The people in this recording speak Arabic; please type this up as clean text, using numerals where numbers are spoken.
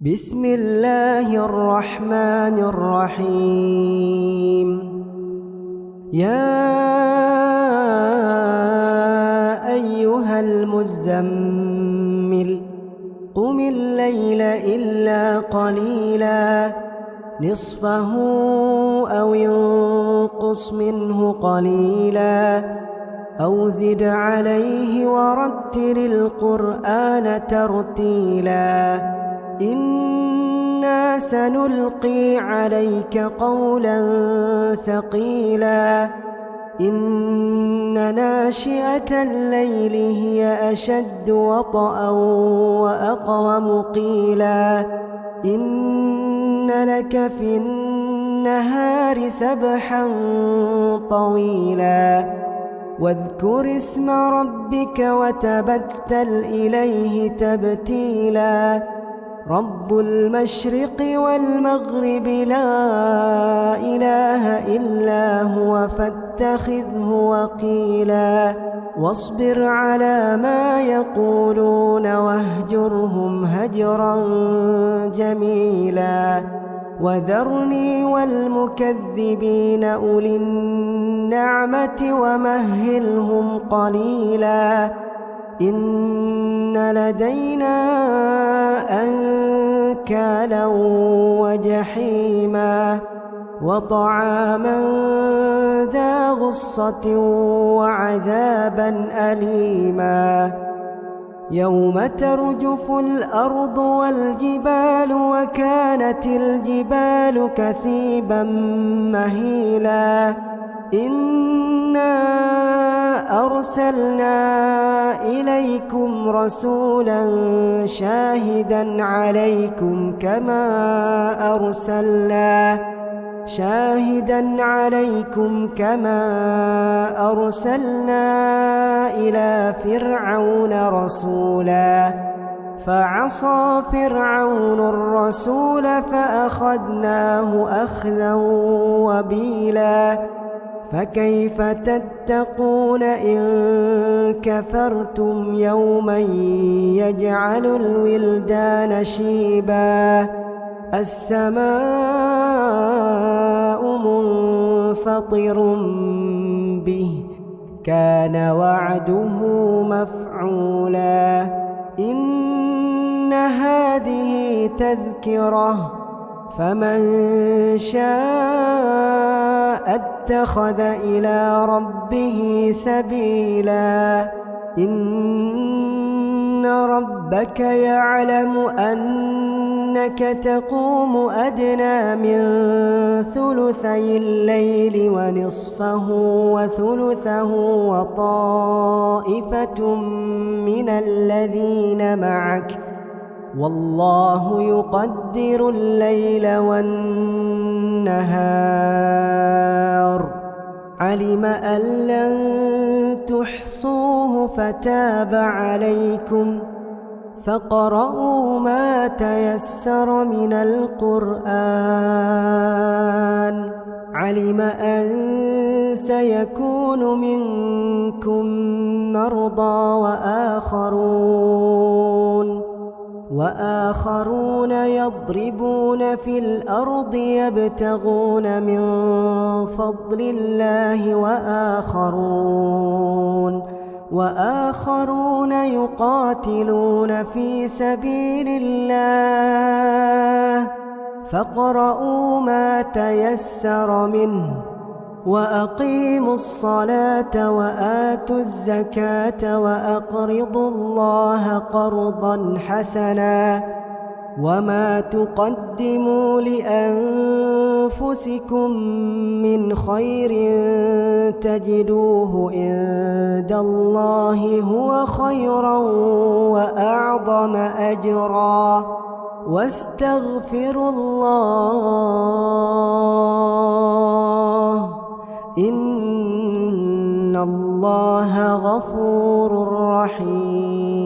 بسم الله الرحمن الرحيم. يا أيها المزمل قم الليل إلا قليلا نصفه أو انقص منه قليلا أو زد عليه ورتل القرآن ترتيلا إنا سنلقي عليك قولا ثقيلا إن ناشئة الليل هي أشد وطئا وأقوم قيلا إن لك في النهار سبحا طويلا واذكر اسم ربك وتبتل إليه تبتيلا رب المشرق والمغرب لا إله إلا هو فاتخذه وكيلا واصبر على ما يقولون واهجرهم هجرا جميلا وذرني والمكذبين أولي النعمة ومهلهم قليلا إن لدينا أنكالا وجحيما وطعاما ذا غصة وعذابا أليما يوم ترجف الأرض والجبال وكانت الجبال كثيبا مهيلا إنا أرسلنا إليكم رسولا شاهدا عليكم كما أرسلنا إلى فرعون رسولا فعصى فرعون الرسول فأخذناه أخذا وبيلا فكيف تتقون إن كفرتم يوما يجعل الولدان شيبا السماء منفطر به كان وعده مفعولا إن هذه تذكرة فمن شاء اتخذ إلى ربه سبيلا إن ربك يعلم أنك تقوم أدنى من ثلثي الليل ونصفه وثلثه وطائفة من الذين معك والله يقدر الليل والنهار علم أن لن تحصوه فتاب عليكم فاقرؤوا ما تيسر من القرآن علم أن سيكون منكم مرضى وآخرون يضربون في الأرض يبتغون من فضل الله وآخرون يقاتلون في سبيل الله فاقرؤوا ما تيسر منه وأقيموا الصلاة وآتوا الزكاة وأقرضوا الله قرضا حسنا وما تقدموا لأنفسكم من خير تجدوه عند الله هو خيرا وأعظم أجرا واستغفروا الله إن الله غفور رحيم.